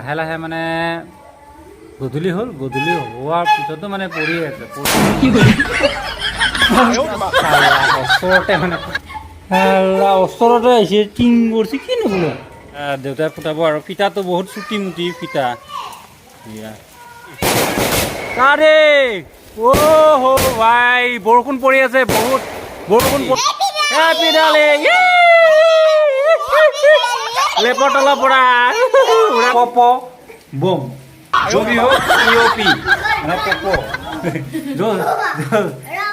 লাহে লাহে মানে গধূলি হ'ল, গধূলি হোৱাৰ পিছতো মানে পৰি আছে, ওচৰতে মানে ওচৰতে আহিছে টিং কৰিছে কিনো বোলো। দেউতাই ফুটাব আৰু ফিটাটো বহুত চুটি মুটি ফিটা। আৰে ভাই বৰষুণ পৰি আছে, বহুত বৰষুণ লেপৰ তলৰ পৰা পপ বম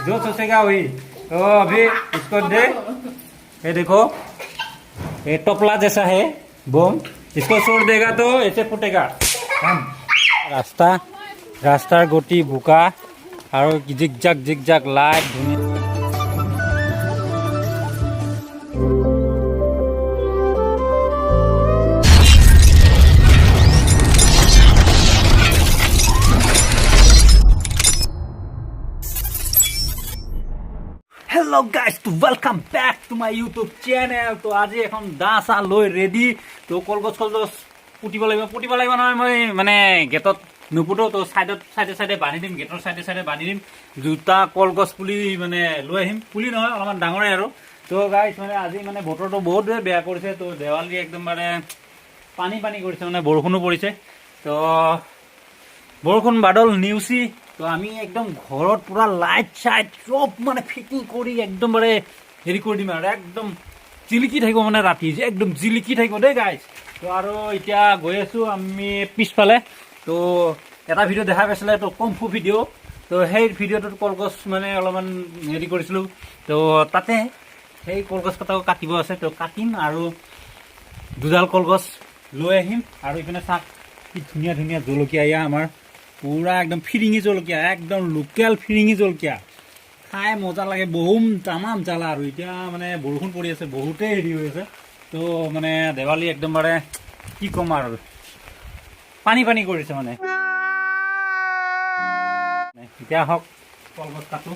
जो सोचेगा वही। तो अभी इसको दे, ये देखो ये टोपला जैसा है बम, इसको छोड़ देगा तो ऐसे फुटेगा। रास्तार गति বোকা আৰু জিগজাগ লাইট ধুনীয়া। हेलो गाइस, तो welcome back to my YouTube channel. तो आज এখন দা চা লৈ ৰেডি। তো কলগছ পুতিব লাগিব নহয়, মই মানে গেটত নুপুতো, তো সাইডে বান্ধি দিম, গেটৰ সাইডে বান্ধি দিম। জোতা কলগছ পুলি মানে লৈ আহিম, পুলি নহয় অলপমান ডাঙৰে আৰু। তো গাইস মানে আজি মানে বতৰটো বহুত বেয়া কৰিছে, তো দেৱালী একদম মানে পানী কৰিছে, মানে বৰষুণো পৰিছে। তো বৰষুণ বাদল নিউচি। তো আমি একদম ঘৰত পুৰা লাইট চাইট চব মানে ফিটিং কৰি একদম মানে হেৰি কৰি দিম আৰু একদম জিলিকি থাকিব, মানে ৰাতি যে একদম জিলিকি থাকিব দেই গাইজ। তো আৰু এতিয়া গৈ আছো আমি পিছফালে। তো এটা ভিডিঅ' দেখা পাইছিলে, তো কমফু ভিডিঅ'। তো সেই ভিডিঅ'টোত কলগছ মানে অলপমান হেৰি কৰিছিলোঁ। তো তাতে সেই কলগছ কটাও কাটিব আছে, তো কাটিম আৰু দুডাল কলগছ লৈ আহিম। আৰু ইপিনে চাক কি ধুনীয়া জলকীয়া, এয়া আমাৰ পুৰা একদম ফিৰিঙি জলকীয়া, একদম লোকেল ফিৰিঙি জলকীয়া, খাই মজা লাগে, বহুত তামাম জ্বালা। আৰু এতিয়া মানে বৰষুণ পৰি আছে, বহুতেই হেৰি হৈ আছে। তো মানে দেৱালী একদম মানে কি ক'ম আৰু পানী কৰিছে মানে। এতিয়া হওক কলগছ কাটো।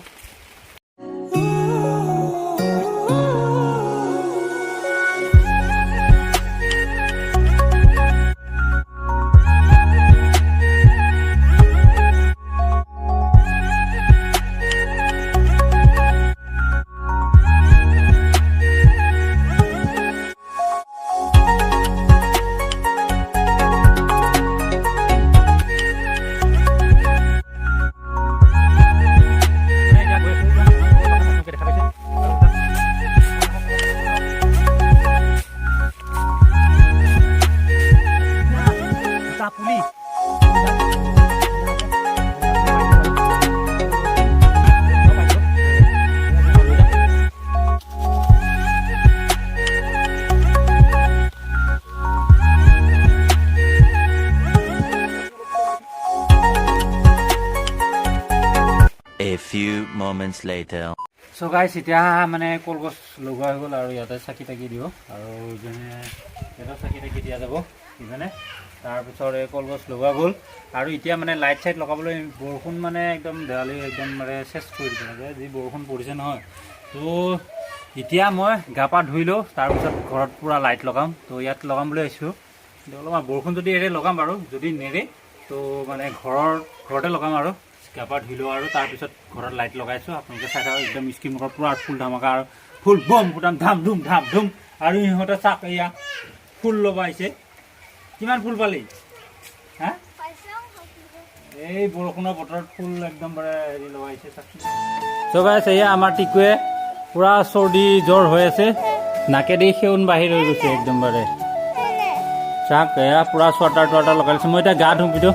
A few moments later. So guys, এতিয়া মানে কলগছ লগোৱা হৈ গ'ল আৰু ইয়াতে চাকি তাকি দিব, আৰু এটা চাকি তাকি দিয়া যাব ইমানে। তাৰপিছত এই কলগছ লগোৱা গ'ল আৰু এতিয়া মানে লাইট চাইট লগাবলৈ বৰষুণ মানে একদম দেৱালী একদম মানে চেছ কৰি দিব লাগে, যি বৰষুণ পৰিছে নহয়। তো এতিয়া মই গা পা ধুই লওঁ, তাৰপিছত ঘৰত পূৰা লাইট লগাম। তো ইয়াত লগাম বুলি আহিছোঁ। অলপমান বৰষুণ যদি এৰে লগাম বাৰু, যদি নেৰে তো মানে ঘৰতে লগাম আৰু গা পা ধুই লওঁ। আৰু তাৰপিছত ঘৰত লাইট লগাইছোঁ, আপোনালোকে চাই থাকক একদম স্ক্ৰীণৰ পুৰা ফুল ধামাকা আৰু ফুল বম ফুটাম ধাম ধুম। আৰু ইহঁতে চাক এয়া ফুল ল'ব আহিছে। কিমান ফুল পালি? হা, এই বৰষুণৰ বতৰত ফুল একদম মানে হেৰি লগাইছে চাকচোন। চ' গাইছ, এয়া আমাৰ টিকুৱে পুৰা চৰ্দি জ্বৰ হৈ আছে, নাকেদি সেউন বাহিৰ হৈ গৈছে একদম বাৰে। চাক এয়া পুৰা চুৱেটাৰ টুৱেটাৰ লগাই লৈছে। মই এতিয়া গা ধুম কিন্তু।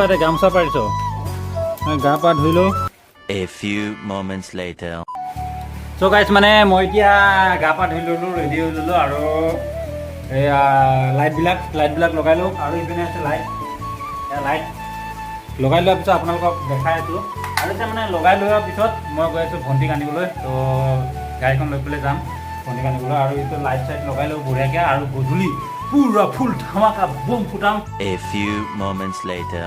এটা গামোচা পাৰিছ, গা পা ধুই লওঁ। A few moments later. চ' গাইছ মানে মই এতিয়া গা পা ধুই ল'লোঁ, ৰেডি হৈ ল'লোঁ, আৰু এয়া লাইটবিলাক লগাই লওঁ। আৰু ইপিনে আছে লাইট লগাই লোৱাৰ পিছত আপোনালোকক দেখাই আছোঁ। আৰু এতিয়া মানে লগাই লোৱাৰ পিছত মই গৈ আছোঁ ভণ্টিক আনিবলৈ। তো গাড়ীখন লৈ পেলাই যাম ভণ্টিক আনিবলৈ। আৰু এইটো লাইট চাইট লগাই লওঁ বঢ়িয়াকৈ, আৰু গধূলি পুৰা ফুল ধামাকা বম ফুটাম। A few moments later.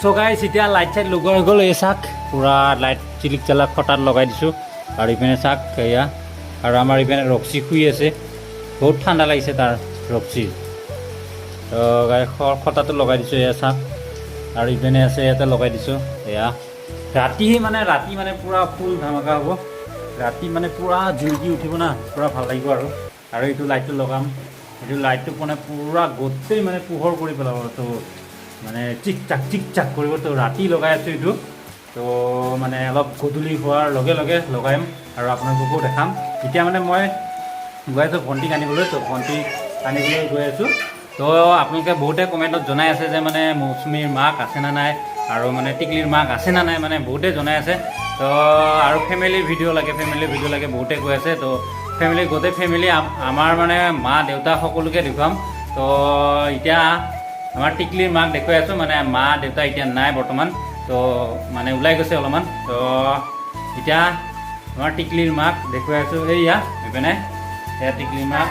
চ' গাইছ, এতিয়া লাইট চাইট লগোৱা হৈ গ'ল। এই চাক পুৰা লাইট চিলিক চালাক ফটাত লগাই দিছোঁ। আৰু ইপিনে চাক এয়া, আৰু আমাৰ ইপিনে ৰক্সি শুই আছে, বহুত ঠাণ্ডা লাগিছে তাৰ ৰপচি তো গাই খটাটো লগাই দিছোঁ এয়া চাওক আৰু ইপিনে আছে ইয়াতে লগাই দিছোঁ এয়া ৰাতি মানে পূৰা ফুল ধামাকা হ'ব ৰাতি মানে পূৰা জিলকি উঠিব না পূৰা ভাল লাগিব আৰু এইটো লাইটটো লগাম এইটো লাইটটো মানে পূৰা গোটেই মানে পোহৰ কৰি পেলাব তো মানে চিক চাক কৰিব তো ৰাতি লগাই আছোঁ এইটো তো মানে অলপ গধূলি হোৱাৰ লগে লগে লগাম আৰু আপোনালোককো দেখাম এতিয়া মানে মই গৈ আছোঁ ভণ্টিক আনিবলৈ তো ভণ্টিক আনিবলৈ গৈ আছোঁ তো আপোনালোকে বহুতে কমেণ্টত জনাই আছে যে মানে মৌচুমীৰ মাক আছে নে নাই আৰু মানে টিকলিৰ মাক আছে নে নাই মানে বহুতে জনাই আছে তো আৰু ফেমিলিৰ ভিডিঅ' লাগে বহুতে কৈ আছে তো গোটেই ফেমিলি আমাৰ মানে মা দেউতা সকলোকে দেখুৱাম তো এতিয়া আমাৰ টিকলিৰ মাক দেখুৱাই আছোঁ মানে মা দেউতা এতিয়া নাই বৰ্তমান তো মানে ওলাই গৈছে অলপমান তো এতিয়া আমাৰ টিকলিৰ মাক দেখুৱাই আছোঁ এইয়া এইপিনে এয়া টিকলিৰ মাক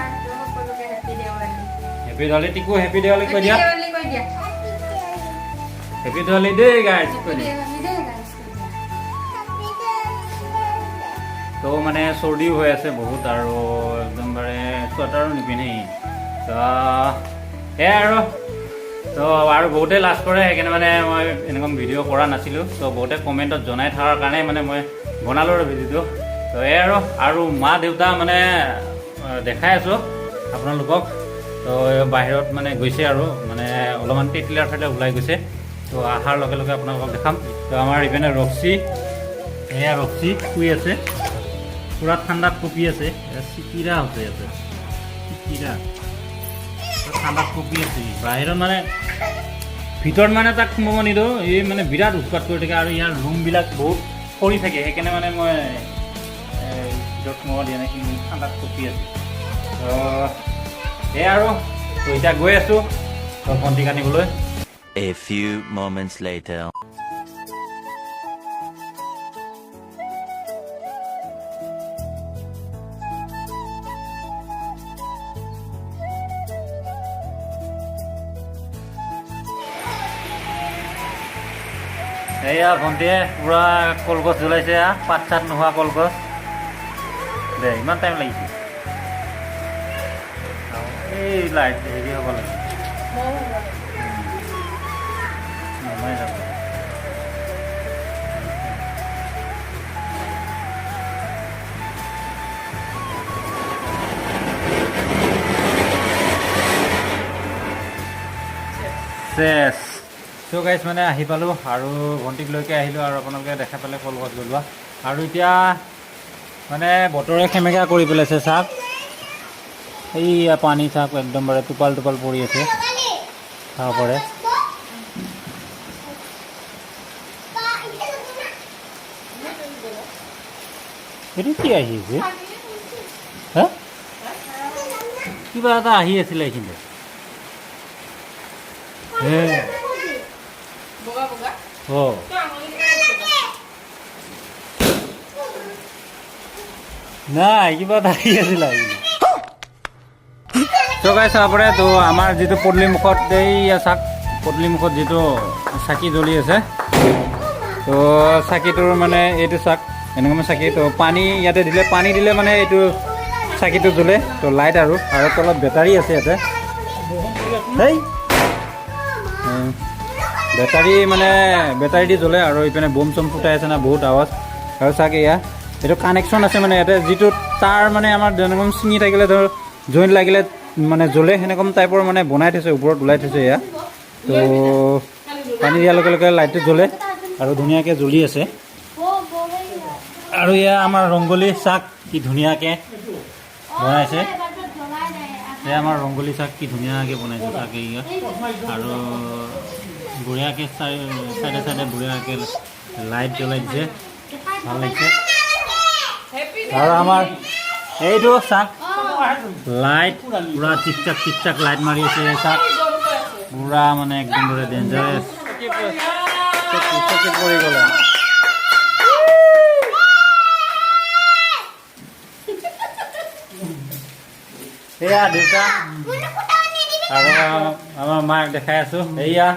হেপী দেৱালী টিকু হেপী দেৱালী কৈ দিয়া হেপী দেৱালী দেই গাইজ কৈ দিয়া তো মানে চৰ্দিও হৈ আছে বহুত আৰু একদমবাৰে চুৱেটাৰো নিপিন্ধেই তো সেয়াই আৰু বহুতে লাজ কৰে সেইকাৰণে মানে মই এনেকুৱা ভিডিঅ' কৰা নাছিলোঁ তো বহুতে কমেণ্টত জনাই থকাৰ কাৰণে মানে মই বনালোঁ আৰু ভিডিঅ'টো তো এয়াই আৰু মা দেউতা মানে দেখাই আছোঁ আপোনালোকক তো বাহিৰত মানে গৈছে আৰু মানে অলপমান তেতলীয়াৰ ফালে ওলাই গৈছে তো অহাৰ লগে লগে আপোনালোকক দেখাম তো আমাৰ ইপিনে ৰক্সি এয়া ৰক্সি শুই আছে পূৰা ঠাণ্ডাত কঁপি আছে চিকিৰা হৈছে ইয়াতে চিকিৰা ঠাণ্ডাত কঁপি আছে বাহিৰত মানে ভিতৰত মানে তাক সোমাব নিদিওঁ এই মানে বিৰাট উৎপাত কৰি থাকে আৰু ইয়াৰ ৰুমবিলাক বহুত সৰি থাকে সেইকাৰণে মানে মই ভিতৰত সোমাব দিয়া নাই কিন্তু ঠাণ্ডাত কঁপি আছে তো সেয়াই আৰু তো এতিয়া গৈ আছোঁ তো ভণ্টিক আনিবলৈ A few moments later. এয়া ভণ্টিয়ে পূৰা কলগছ জ্বলাইছে পাত চাত নোহোৱা কলগছ দে ইমান টাইম লাগিছে এই লাইট হেৰি হ'ব লাগে নমাই যাব চেছ চ' গাইজ মানে আহি পালোঁ আৰু ভণ্টিক লৈকে আহিলোঁ আৰু আপোনালোকে দেখা পালে কলগছ জ্বলোৱা আৰু এতিয়া মানে বতৰে সেমেকা কৰি পেলাইছে চাওক এইয়া পানী চাওক একদমবাৰে টোপাল পৰি আছে চাব পাৰে এইটো কি আহিছে হা কিবা এটা আহি আছিলে এইখিনিতে নাই কিবা এটা আহি আছিলে চকাই চাব পাৰে তো আমাৰ যিটো পদূলিমুখত এইয়া চাওক পদূলিমুখত যিটো চাকি জ্বলি আছে তো চাকিটোৰ মানে এইটো চাওক এনেকুৱা চাকি তো পানী ইয়াতে দিলে পানী দিলে মানে এইটো চাকিটো জ্বলে তো লাইট আৰু তলত বেটাৰী আছে ইয়াতে সেই বেটাৰী দি জ্বলে আৰু এইপিনে বম চম ফুটাই আছে না বহুত আৱাজ আৰু চাওক এয়া এইটো কানেকশ্যন আছে মানে ইয়াতে যিটো তাৰ মানে আমাৰ যেনেকৈ ছিঙি থাকিলে ধৰ জইণ্ট লাগিলে মানে জ্বলে সেনেকুৱা টাইপৰ মানে বনাই থৈছে ওপৰত ওলাই থৈছে এয়া তো পানী দিয়াৰ লগে লগে লাইটটো জ্বলে আৰু ধুনীয়াকৈ জ্বলি আছে আৰু এয়া আমাৰ ৰংগলী চাক কি ধুনীয়াকৈ বনাইছে এয়া আমাৰ ৰংগলী চাক কি ধুনীয়াকৈ বনাইছে চাক এয়া আৰু বঢ়িয়াকৈ চাইডে চাইডে বঢ়িয়াকৈ লাইট জ্বলাই দিছে ভাল লাগিছে আৰু আমাৰ এইটো চাক লাইট পুৰা চিকচাক লাইট মাৰি আছে চাক পুৰা মানে একদম ডেঞ্জাৰাছ পৰি গ'লে এয়া দেউতা আৰু আমাৰ মাক দেখাই আছো এয়া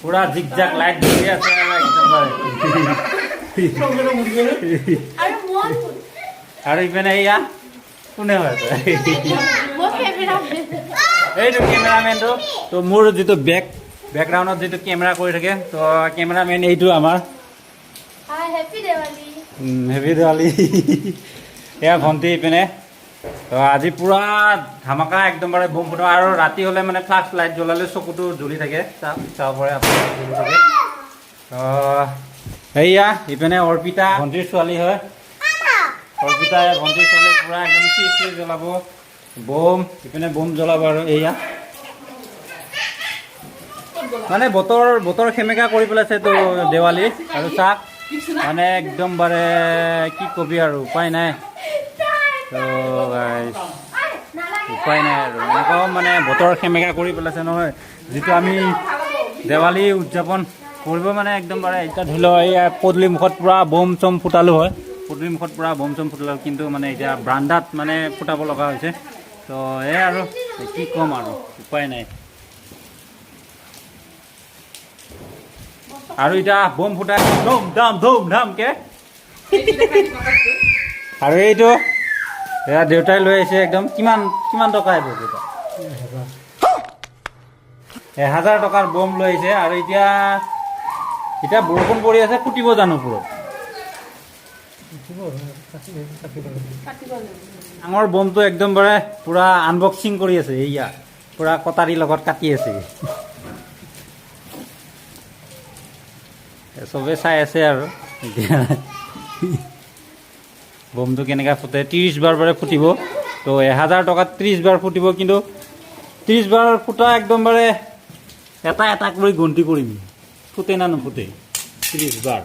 পুৰা জিকজাক লাইট জ্বলি আছে আৰু ইপিনে এয়া কোনে হয় এইটো কেমেৰামেনটো তো মোৰ যিটো বেকগ্ৰাউণ্ডত যিটো কেমেৰা কৰি থাকে তো কেমেৰামেন এইটো আমাৰ হেপী দেৱালী হেপী দিৱালী এয়া ভণ্টি ইপিনে তো আজি পুৰা ধামাকা একদমবাৰে বম ফুটাওঁ আৰু ৰাতি হ'লে মানে ফ্লাছ লাইট জ্বলালে চকুটো জ্বলি থাকে চাব পাৰে আপোনাৰ জ্বলি থাকে তো এইয়া ইপিনে অৰ্পিতা ভণ্টিৰ ছোৱালী হয় অৰ্পিতাই ভণ্টিৰ ছোৱালী পুৰা একদম চিৰি জ্বলাব বম ইপিনে বম জ্বলাব আৰু এইয়া মানে বতৰ সেমেকা কৰি পেলাইছে তো দেৱালী আৰু চাক মানে একদমবাৰে কি কবি আৰু উপায় নাই তো উপায় নাই আৰু এনেকুৱাও মানে বতৰ সেমেকা কৰি পেলাইছে নহয় যিটো আমি দেৱালী উদযাপন কৰিব মানে একদমবাৰে এতিয়া ধৰি লওক এই পদূলিমুখত পুৰা বম চম ফুটালোঁ হয় পদূলিমুখত পুৰা বম চম ফুটালোঁ কিন্তু মানে এতিয়া ব্ৰাণ্ডাত মানে ফুটাব লগা হৈছে তো এই আৰু কি ক'ম আৰু উপায় নাই আৰু এতিয়া বম ফুটাই ধুম ধামকে আৰু এইটো এয়া দেউতাই লৈ আহিছে একদম কিমান টকা আহিব দেউতা 1000 টকাৰ বম লৈ আহিছে আৰু এতিয়া বৰষুণ পৰি আছে ফুটিব জানো ওপৰত ডাঙৰ বমটো একদমবাৰে পুৰা আনবক্সিং কৰি আছে এইয়া পুৰা কটাৰীৰ লগত কাটি আছে চবে চাই আছে আৰু এতিয়া বমটো কেনেকৈ ফুটে 30 বাৰ ফুটিব তো 1000 টকাত 30 বাৰ ফুটিব কিন্তু 30 বাৰ ফুটা একদমবাৰে এটা কৰি গন্তি কৰিম ফুটে না নুফুটে 30 বাৰ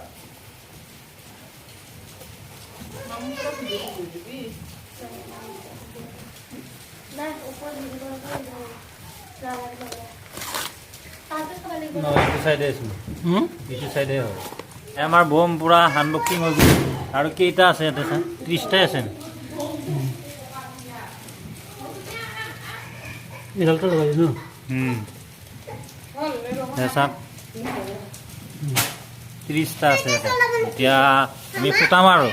এইটো চাইডে হয় আমাৰ বম পুৰা আনবক্সিং হৈ গ'ল আৰু কেইটা আছে ইয়াতে চাই 30টাই আছে চাওক 30টা আছে ইয়াতে এতিয়া আমি ফুটাম আৰু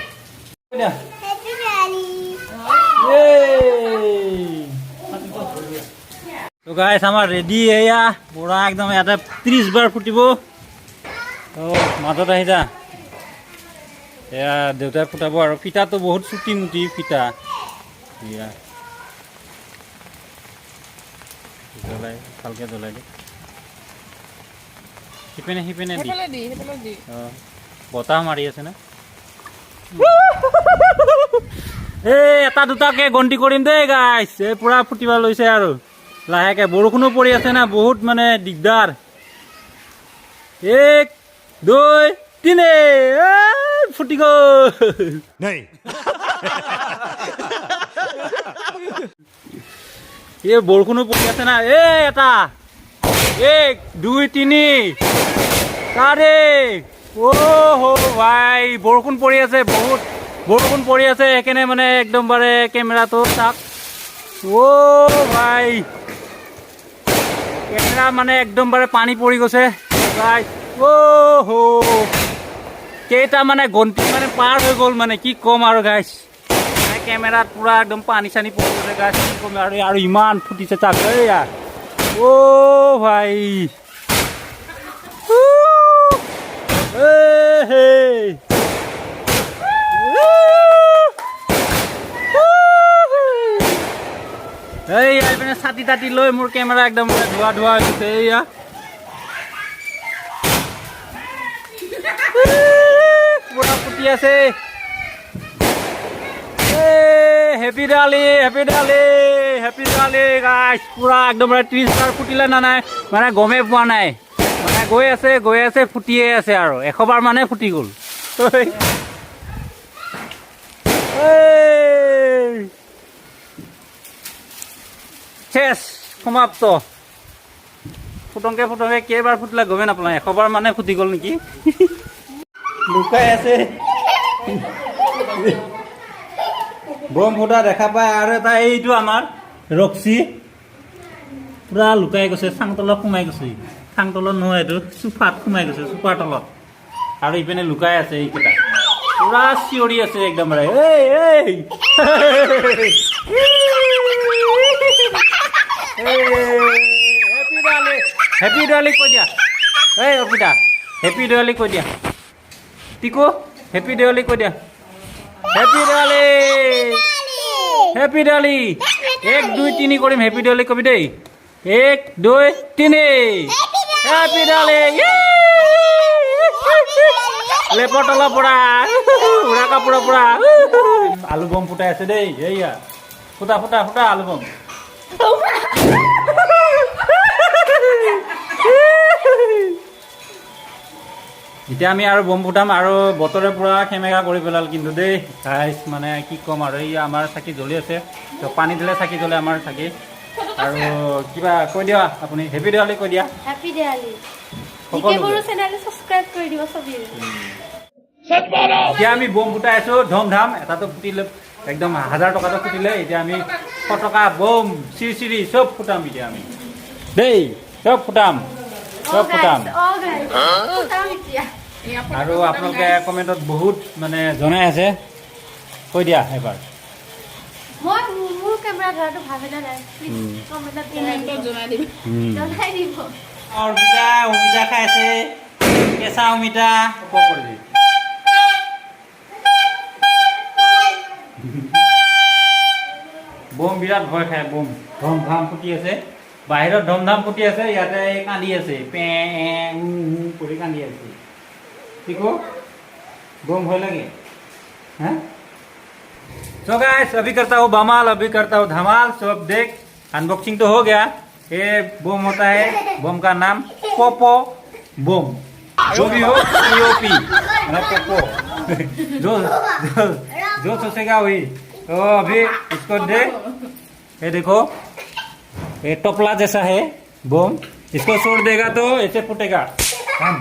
তো গাইছ আমাৰ ৰেডি এয়া পুৰা একদম ইয়াতে 30 বাৰ ফুটিব মাজত আহি যা এয়া দেউতাই ফুটাব আৰু ফিটাটো বহুত চুটি মুটি ফিটা এয়া জ্বলাই ভালকৈ জ্বলাই দি সিপিনে দি বতাহ মাৰি আছে না এই এটা দুটাকে গন্তি কৰিম দেই গাইছ এই পুৰা ফুটিব লৈছে আৰু লাহেকৈ বৰষুণো পৰি আছে না বহুত মানে দিগদাৰ 1 2 3 ফুটি গ'ল এই বৰষুণো পৰি আছে না এই এটা 1 2 3 4 ভাই বৰষুণ পৰি আছে বহুত বৰষুণ পৰি আছে সেইকাৰণে মানে একদমবাৰে কেমেৰাটো চাওক ভাই কেমেৰা মানে একদমবাৰে পানী পৰি গৈছে কেইটা মানে গন্তি মানে পাৰ হৈ গ'ল মানে কি ক'ম আৰু গাইছ মানে কেমেৰাত পুৰা একদম পানী চানী পৰি গৈছে গাইছ কি ক'ম আৰু ইমান ফুটিছে চাওক এয়া ভাই এইপিনে ছাতি তাতি লৈ মোৰ কেমেৰা একদম ধোৱা হৈ গৈছে এইয়া পুৰা ফুটি আছে হেপী দিৱালী গাইছ পুৰা একদম 30 বাৰ ফুটিলে না নাই মানে গমেই পোৱা নাই মানে গৈ আছে ফুটিয়ে আছে আৰু 100 বাৰ মানে ফুটি গ'ল শেষ সমাপ্ত ফুটংকে কেইবাৰ ফুটিলে গমেই নাপালোঁ 100 বাৰ মানে ফুটি গ'ল নেকি লুকাই আছে বম ফুটা দেখা পায় আৰু এটা এইটো আমাৰ ৰক্সি পুৰা লুকাই গৈছে চাং তলত সোমাই গৈছে চাং তলত নহয় এইটো চোফাত সোমাই গৈছে চোফাৰ তলত আৰু ইপিনে লুকাই আছে এইকেইটা পুৰা চিঞৰি আছে একদমবাৰে হেপী দিৱালী হেপী দিৱালী কৈ দিয়া এই অৰ্পিতা হেপী দিৱালী কৈ দিয়া টিকু হেপী দিৱালী কৈ দিয়া হেপী দিৱালী হেপী দিৱালী 1 2 3 কৰিম হেপী দিৱালী কবি দেই 1 2 3 হেপী দিৱালী লেপৰ তলৰ পৰা উৰা কাপোৰৰ পৰা আলু বম ফুটাই আছে দেই এইয়া ফুটা ফুটা ফুটা আলু বম এতিয়া আমি আৰু বম ফুটাম আৰু বতৰে পুৰা খেমেকা কৰি পেলাল কিন্তু দেই গাইছ মানে কি ক'ম আৰু এই আমাৰ চাকি জ্বলি আছে তো পানী দিলে চাকি জ্বলে আমাৰ চাকি আৰু কিবা কৈ দিয়া আপুনি হেপী দিৱালী কৈ দিয়া হেপী দিৱালী সকলোৰে চেনেলটো সাবস্ক্ৰাইব কৰি দিব সবিয়ে এতিয়া আমি বম ফুটাই আছো ধম ধাম এটাতো ফুটিলে একদম 1000 টকাটো ফুটিলে এতিয়া আমি ফটকা বম চিৰি চব ফুটাম এতিয়া আমি দেই চব ফুটাম আৰু আপোনালোকে কমেণ্টত বহুত মানে জনাই আছে কৈ দিয়া এবাৰ মই মোৰ কেমেৰা ধৰাটো ভাবে না নাই কমেণ্টত জনাই দিব অমিতা খাই আছে কেঁচা অমিতা কৰি বম বিৰাট ভয় খায় বম ধম ধাম ফুটি আছে বাহিৰত ধম ধাম ফুটি আছে ইয়াতে কান্দি আছে পে কৰি কান্দি আছে ठीक हो बम भय लगे हैं तो गाइस अभी करता हूँ बमाल अभी करता हूँ धमाल सब देख अनबॉक्सिंग तो हो गया ये बम होता है बम का नाम पोपो बम जो भी हो पीओपी मतलब पोपो जो जो जो सोचेगा वही तो अभी इसको दे ये देखो ये टोपला जैसा है बम इसको छोड़ देगा तो ऐसे फूटेगा हम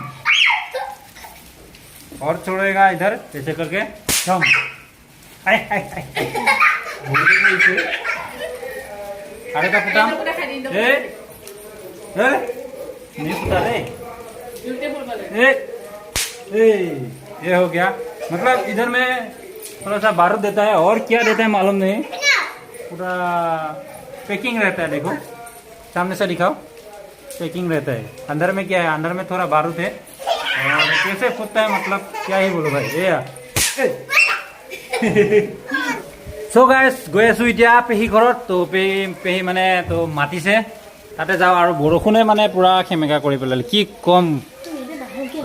और छोड़ेगा इधर ऐसे करके हम अरे का फुटाम ए नहीं फुटा रे ये हो गया मतलब इधर में थोड़ा सा बारूद देता है और क्या देता है मालूम नहीं पूरा पैकिंग रहता है देखो सामने से दिखाओ पैकिंग रहता है अंदर में क्या है अंदर में थोड़ा बारूद है और कैसे फूटता है मतलब क्या ही बोलो भाई ये सो गाइस गई आছো এতিয়া পেহী ঘৰত তো পেহী মানে তো মাতিছে তাতে যাওঁ আৰু বৰষুণে মানে পুৰা খেমেকা কৰি পেলালে কি কম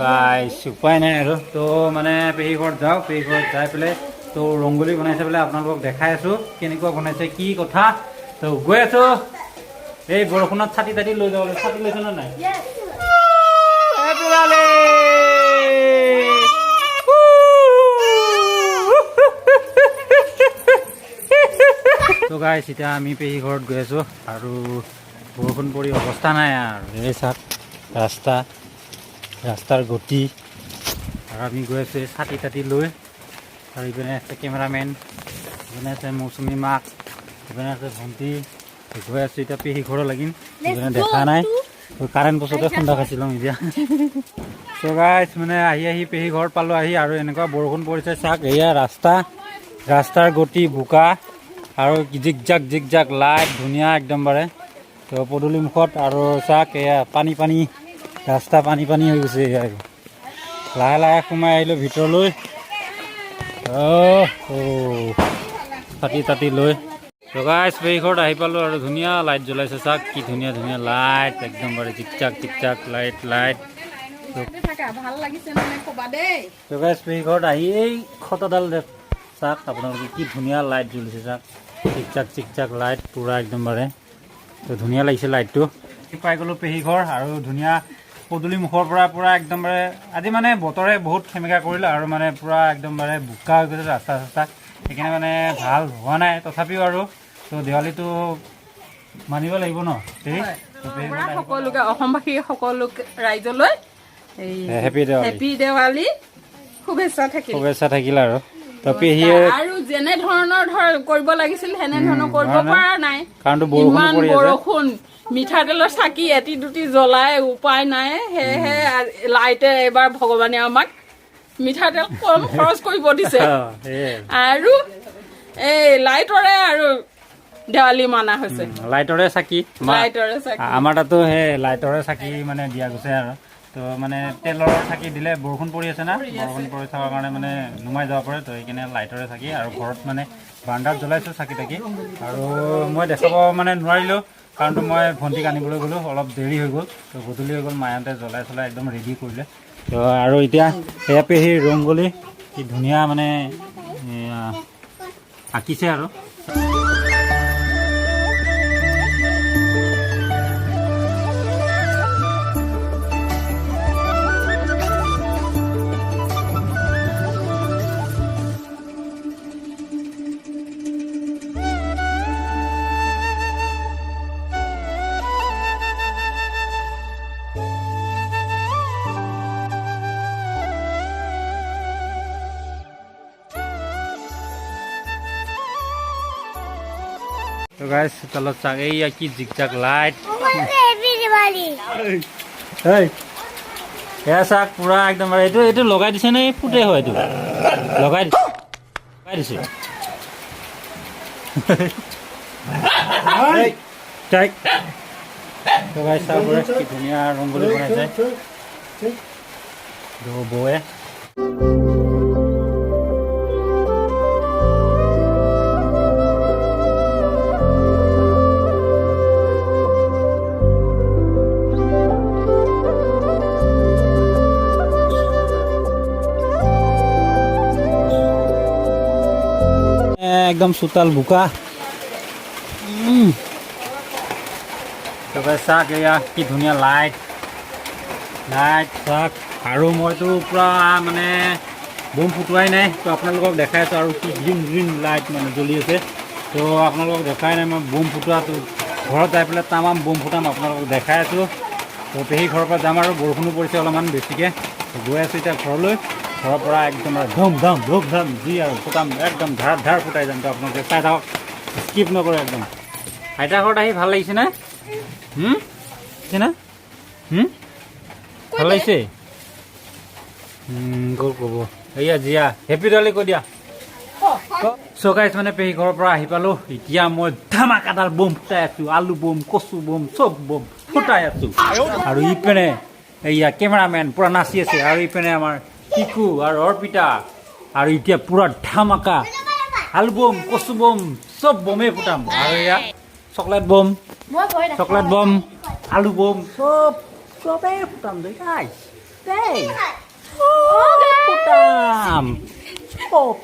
গাইস উপায় নাই আৰু তো মানে পেহী ঘৰত যাওঁ পেহী ঘৰত যাই পেলাই তো ৰংগোলী বনাইছে বোলে আপোনালোকক দেখাই আছো কেনেকুৱা বনাইছে কি কথা তো গৈ আছো এই বৰষুণত ছাতি তাতি লৈ যাবলৈ ছাতি লৈছে নে নাই তো গাইছ এতিয়া আমি পেহী ঘৰত গৈ আছো আৰু বৰষুণ পৰি অৱস্থা নাই আৰু এই চাক ৰাস্তাৰ গতি আৰু আমি গৈ আছো ছাতি তাতি লৈ আৰু ইপিনে আছে কেমেৰামেন ইপিনে আছে মৌচুমী মাক ইপিনে আছে ভণ্টি গৈ আছো এতিয়া পেহী ঘৰ লাগিম ইপিনে দেখা নাই কাৰেণ্ট বছৰতে খুন্দা খাইছিলোঁ এতিয়া তো গাইছ মানে আহি পেহী ঘৰত পালোঁ আহি আৰু এনেকুৱা বৰষুণ পৰিছে চাক এয়া ৰাস্তাৰ গতি বোকা আৰু জিক জাক লাইট ধুনীয়া একদম বাৰে তো পদূলি মুখত আৰু চাক এয়া পানী ৰাস্তা পানী হৈ গৈছে আৰু লাহে সোমাই আহিলোঁ ভিতৰলৈ ছাতি তাতি লৈ তো গাইছ পেহী ঘৰত আহি পালোঁ আৰু ধুনীয়া লাইট জ্বলাইছে চাক কি ধুনীয়া লাইট একদম বাৰে জিক জাক লাইট ভাল লাগিছে মানে কবা দেই তো গাইছ পেহী ঘৰত আহি এই খতডাল চাক আপোনালোকে কি ধুনীয়া লাইট জ্বলিছে চাক চিক চাক লাইট পুৰা একদম বাৰে তো ধুনীয়া লাগিছে লাইটটো পাই গ'লোঁ পেহী ঘৰ আৰু ধুনীয়া পদূলি মুখৰ পৰা পুৰা একদম বাৰে আজি মানে বতৰে বহুত খেমেকা কৰিলে আৰু মানে পুৰা একদম বাৰে বোকা হৈ গৈছে ৰাস্তা সেইকাৰণে মানে ভাল হোৱা নাই তথাপিও আৰু তো দেৱালীটো মানিব লাগিব ন সকলোকে অসমবাসী সকলো ৰাইজলৈ হেপী দেৱালী শুভেচ্ছা থাকিল আৰু তো পেহীয়ে আৰু যেনে ধৰণৰ কৰিব লাগিছিল সেনে ধৰণৰ কৰিব পৰা নাই কাৰণ ইমান বৰষুণ মিঠাতেলৰ চাকি এটি দুটি জ্বলাই উপায় নাই সেয়েহে লাইটে এবাৰ ভগৱানে আমাক মিঠাতেল কম খৰচ কৰিব দিছে আৰু এই লাইটৰে আৰু দেৱালী মানা হৈছে লাইটৰে চাকি লাইটৰে চাকি আমাৰ তাতো সেই লাইটৰে চাকি মানে দিয়া গৈছে আৰু তো মানে তেলৰ চাকি দিলে বৰষুণ পৰি আছে না বৰষুণ পৰি থকাৰ কাৰণে মানে নুমাই যাব পাৰে তো সেইকাৰণে লাইটৰে চাকি আৰু ঘৰত মানে বাৰান্দাত জ্বলাইছোঁ চাকি তাকি আৰু মই দেখাব মানে নোৱাৰিলোঁ কাৰণটো মই ভণ্টিক আনিবলৈ গ'লোঁ অলপ দেৰি হৈ গ'ল তো গধূলি হৈ গ'ল মাহঁতে জ্বলাই চলাই একদম ৰেডি কৰিলে তো আৰু এতিয়া সেয়া পেহী ৰংগলী কি ধুনীয়া মানে আঁকিছে আৰু তো গাইস তলত চাক এইয়া কি জিগজাগ লাইট এয়া চাক পুৰা একদম এইটো লগাই দিছে নে ফুটে হয় এইটো লগাই দিছে তো গাইস চাক কি ধুনীয়া ৰংগলী বনাইছে বৌয়ে একদম চোতাল বোকা চাক এয়া কি ধুনীয়া লাইট চাক আৰু মইতো পুৰা মানে বোম ফুটোৱাই নাই তো আপোনালোকক দেখাই আছোঁ আৰু কি গ্ৰীণ লাইট মানে জ্বলি আছে তো আপোনালোকক দেখাই নাই মই বোম ফুটোৱাটো ঘৰত যাই পেলাই তামাম বোম ফুটাম আপোনালোকক দেখাই আছোঁ তো পেহী ঘৰৰ পৰা যাম আৰু বৰষুণো পৰিছে অলপমান বেছিকৈ গৈ আছোঁ এতিয়া ঘৰলৈ ঘৰৰ পৰা একদম ধুম ধাম যি আৰু ফুটাম একদম ধাৰ ফুটাই যাম তো আপোনালোকে চাই থাকক স্কিপ নকৰে একদম আইতা ঘৰত আহি ভাল লাগিছে নে ভাল লাগিছে ক'ব এয়া জিয়া হেপী দিৱালী কৈ দিয়া চকাইছ মানে পেহী ঘৰৰ পৰা আহি পালোঁ এতিয়া মই ধামাকাদাৰ বোম ফুটাই আছোঁ আলু বোম কচু বোম চব বোম ফুটাই আছোঁ আৰু ইপিনে এয়া কেমেৰামেন পূৰা নাচি আছে আৰু ইপিনে আমাৰ শিকু আৰু অৰ্পিতা আৰু এতিয়া পুৰা ধামাকা আলু বোম কচু বোম চব বোমেই ফুটাম আৰু এয়া চকলেট বোম আলু বোম চবেই ফুটাম ফুটাম চব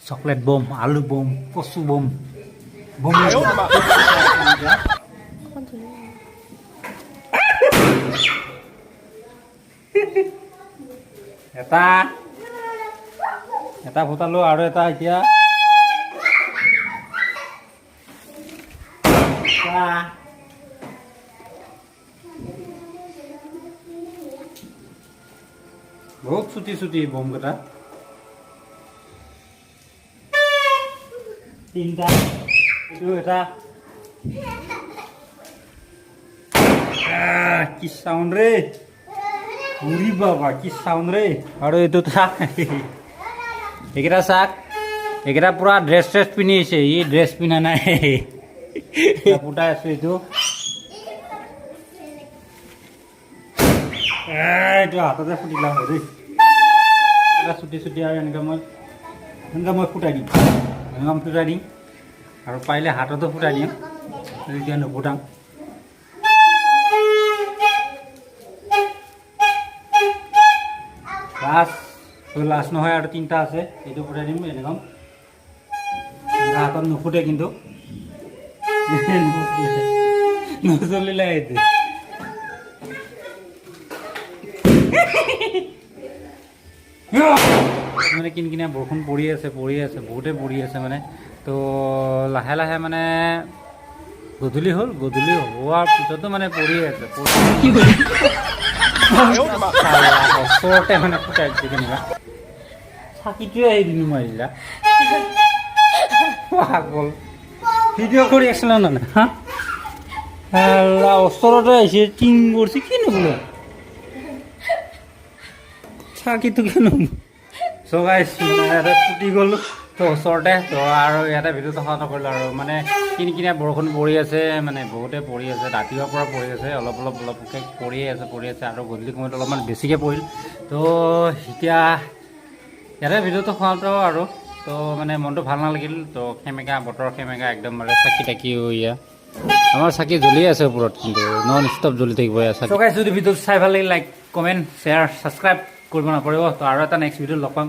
চকলেট বোম আলু বোম কচু বোম এটা ফুটালো আৰু এটা এতিয়া বহুত ছুটি বোম কেইটা তিনটা এইটো এটা কি সাউন্ড রে, উরি বাবা কি সাউন্ড রে। আৰু এইটো চাক, এইকেইটা চাক, এইকেইটা পুৰা ড্ৰেছ পিন্ধি আহিছে, ই ড্ৰেছ পিন্ধা নাই। ফুটাই আছো এইটো, এইটো হাততে ফুটিলা হয় দেই। চুটি চুটি আৰু এনেকৈ মই ফুটাই দিম, এনেকৈ ফুটাই দিম আৰু পাৰিলে হাততো ফুটাই দিম, এতিয়া নুফুটাম। লাষ্ট নহয় আৰু 3টা আছে, এইটো ফুটাই দিম এনেকৈ। হাতত নুফুটে কিন্তু, নচলিলে এইটো। মানে কিনকিনীয়া বৰষুণ পৰি আছে বহুতে পৰি আছে মানে। তো লাহে লাহে মানে গধূলি হোৱাৰ পিছতো মানে পৰিয়ে আছে। ওচৰতে মানে ফুটাই দিছে কেনেকুৱা, চাকিটোৱে আহি দিনো মাৰিলা। পাগল ভিডিঅ' কৰি আছিলে নে নাই? ওচৰতে আহিছে, টিং কৰিছে, কিনো বোলে চাকিটো কিনো চগাইছো। ইয়াতে ফুটি গ'ল তো ওচৰতে। তো আৰু ইয়াতে ভিডিঅ'টো খোৱা নকৰিলোঁ আৰু মানে কিনকিনীয়া বৰষুণ পৰি আছে, মানে বহুতে পৰি আছে, ৰাতিপুৱাৰ পৰা পৰি আছে, অলপকৈ পৰিয়ে আছে আৰু গধূলি সময়ত অলপমান বেছিকৈ পৰিল। তো এতিয়া ইয়াতে ভিডিঅ'টো খোৱাটো আৰু তো মানে মনটো ভাল নালাগিল। তো সেমেকা বতৰ, সেমেকা একদম মানে চাকি তাকি ইয়া আমাৰ চাকি জ্বলি আছে ওপৰত, কিন্তু নন ষ্টপ জ্বলি থাকিব ইয়াৰ চাকি। যদি ভিডিঅ'টো চাই ভাল লাগিল, লাইক কমেণ্ট শ্বেয়াৰ ছাবস্ক্ৰাইব কৰিব নাপাৰিব। তো আৰু এটা নেক্সট ভিডিঅ'ত লগ পাম।